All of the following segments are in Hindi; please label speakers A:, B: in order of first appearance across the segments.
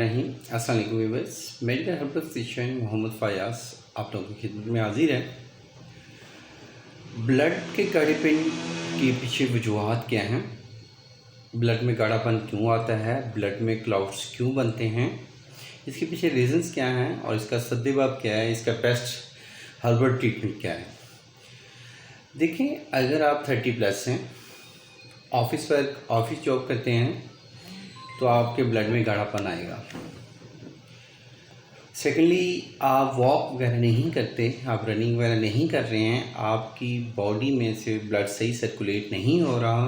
A: रहीम। अस्सलाम वालेकुम viewers, medical helper physician Mohammad Fayaz आप लोगों की खिदमत में हाजिर है। ब्लड के गाढ़ेपन के पीछे वजूहात क्या हैं, ब्लड में गाढ़ापन क्यों आता है, ब्लड में क्लाउड्स क्यों बनते हैं, इसके पीछे रीज़न्स क्या हैं और इसका सद्देबाब क्या है, इसका बेस्ट हर्बल ट्रीटमेंट क्या है। देखिए, अगर आप 30+ हैं, ऑफिस जॉब करते हैं तो आपके ब्लड में गाढ़ापन आएगा। सेकेंडली, आप वॉक वगैरह नहीं करते, आप रनिंग वगैरह नहीं कर रहे हैं, आपकी बॉडी में से ब्लड सही सर्कुलेट नहीं हो रहा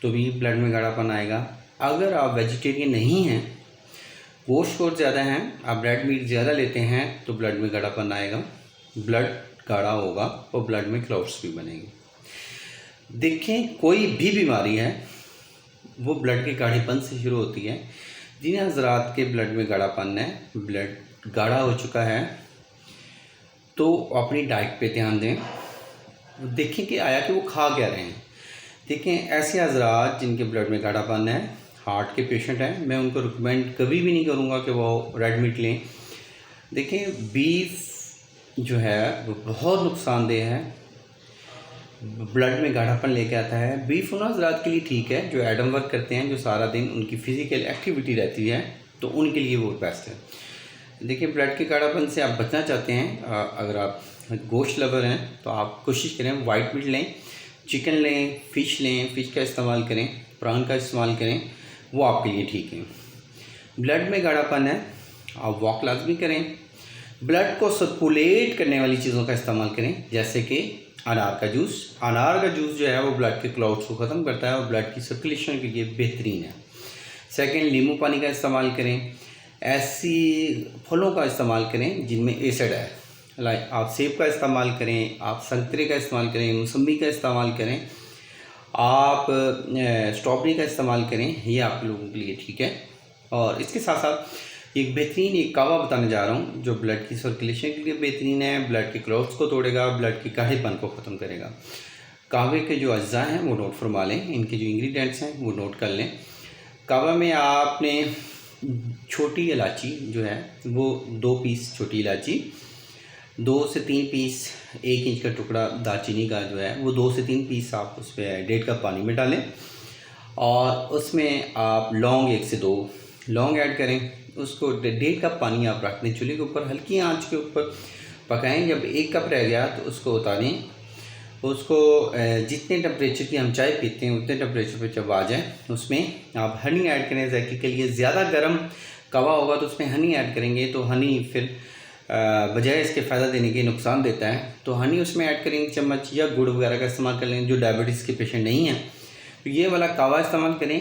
A: तो भी ब्लड में गाढ़ापन आएगा। अगर आप वेजिटेरियन नहीं हैं, गोश्त ज़्यादा हैं, आप रेड मीट ज़्यादा लेते हैं तो ब्लड में गाढ़ापन आएगा, ब्लड गाढ़ा होगा और ब्लड में क्लाउड्स भी बनेंगे। देखें, कोई भी बीमारी है वो ब्लड के गाढ़ेपन से शुरू होती है। जिन हज़रात के ब्लड में गाढ़ापन है, ब्लड गाढ़ा हो चुका है, तो अपनी डाइट पे ध्यान दें, देखें कि आया कि वो खा क्या रहे हैं। देखें, ऐसे हज़रात जिनके ब्लड में गाढ़ापन है, हार्ट के पेशेंट हैं, मैं उनको रिकमेंड कभी भी नहीं करूँगा कि वो रेड मीट लें। देखें, बीफ जो है वो बहुत नुकसानदेह है, ब्लड में गाढ़ापन लेके आता है। बीफ उन हज़रात के लिए ठीक है जो एडम वर्क करते हैं, जो सारा दिन उनकी फ़िज़िकल एक्टिविटी रहती है, तो उनके लिए वो बेस्ट है। देखिए, ब्लड के गाढ़ापन से आप बचना चाहते हैं, अगर आप गोश्त लवर हैं तो आप कोशिश करें वाइट मीट लें, चिकन लें, फ़िश का इस्तेमाल करें, प्रान का इस्तेमाल करें, वो आपके लिए ठीक है। ब्लड में गाढ़ापन है, आप वॉक लाजमी करें, ब्लड को सर्कुलेट करने वाली चीज़ों का इस्तेमाल करें, जैसे कि अनार का जूस जो है वो ब्लड के क्लाउड्स को ख़त्म करता है और ब्लड की सर्कुलेशन के लिए बेहतरीन है। सेकंड, नींबू पानी का इस्तेमाल करें, ऐसी फलों का इस्तेमाल करें जिनमें एसिड है, लाइक आप सेब का इस्तेमाल करें, आप संतरे का इस्तेमाल करें, मौसम्बी का इस्तेमाल करें, आप स्ट्रॉबेरी का इस्तेमाल करें, ये आप लोगों के लिए ठीक है। और इसके साथ साथ एक बेहतरीन एक कावा बताने जा रहा हूँ जो ब्लड की सर्कुलेशन के लिए बेहतरीन है, ब्लड के क्लॉट्स को तोड़ेगा, ब्लड के गाढ़ेपन को ख़त्म करेगा। कावे के जो अज्जा हैं वो नोट फरमा लें, इनके जो इंग्रेडिएंट्स हैं वो नोट कर लें। कावा में आपने छोटी इलायची जो है वो 2 पीस छोटी इलायची, 2 से 3 पीस 1 इंच का टुकड़ा दालचीनी का जो है वो 2 से 3 पीस आप उस पर 1.5 कप पानी में डालें और उसमें आप लौंग 1 से 2 लौंग ऐड करें। उसको 1.5 कप पानी आप रख दें चूल्हे के ऊपर, हल्की आंच के ऊपर पकाएं। जब 1 कप रह गया तो उसको उतारें, उसको जितने टेम्परेचर की हम चाय पीते हैं उतने टेम्परेचर पे जब आ जाए उसमें आप हनी ऐड करें जायके के लिए। ज़्यादा गर्म कवा होगा तो उसमें हनी ऐड करेंगे तो हनी फिर बजाय इसके फ़ायदा देने के नुकसान देता है, तो हनी उसमें ऐड करेंगे चम्मच, या गुड़ वगैरह का इस्तेमाल कर लें जो डायबिटीज़ के पेशेंट नहीं हैं, तो ये वाला कावा इस्तेमाल करें।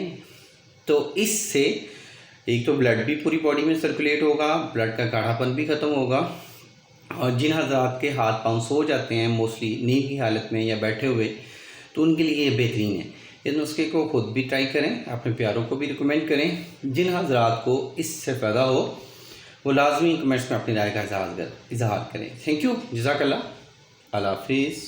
A: तो इससे एक तो ब्लड भी पूरी बॉडी में सर्कुलेट होगा, ब्लड का गाढ़ापन भी ख़त्म होगा, और जिन हज़रात के हाथ पांव सो जाते हैं मोस्टली नींद की हालत में या बैठे हुए, तो उनके लिए ये बेहतरीन है। इस नुस्खे को खुद भी ट्राई करें, अपने प्यारों को भी रिकमेंड करें। जिन हज़रात को इससे फ़ायदा हो वो लाजमी कमेंट्स में अपनी राय का इजहार करें। थैंक यू, जज़ाकल्लाह, अल्लाह हाफ़िज़।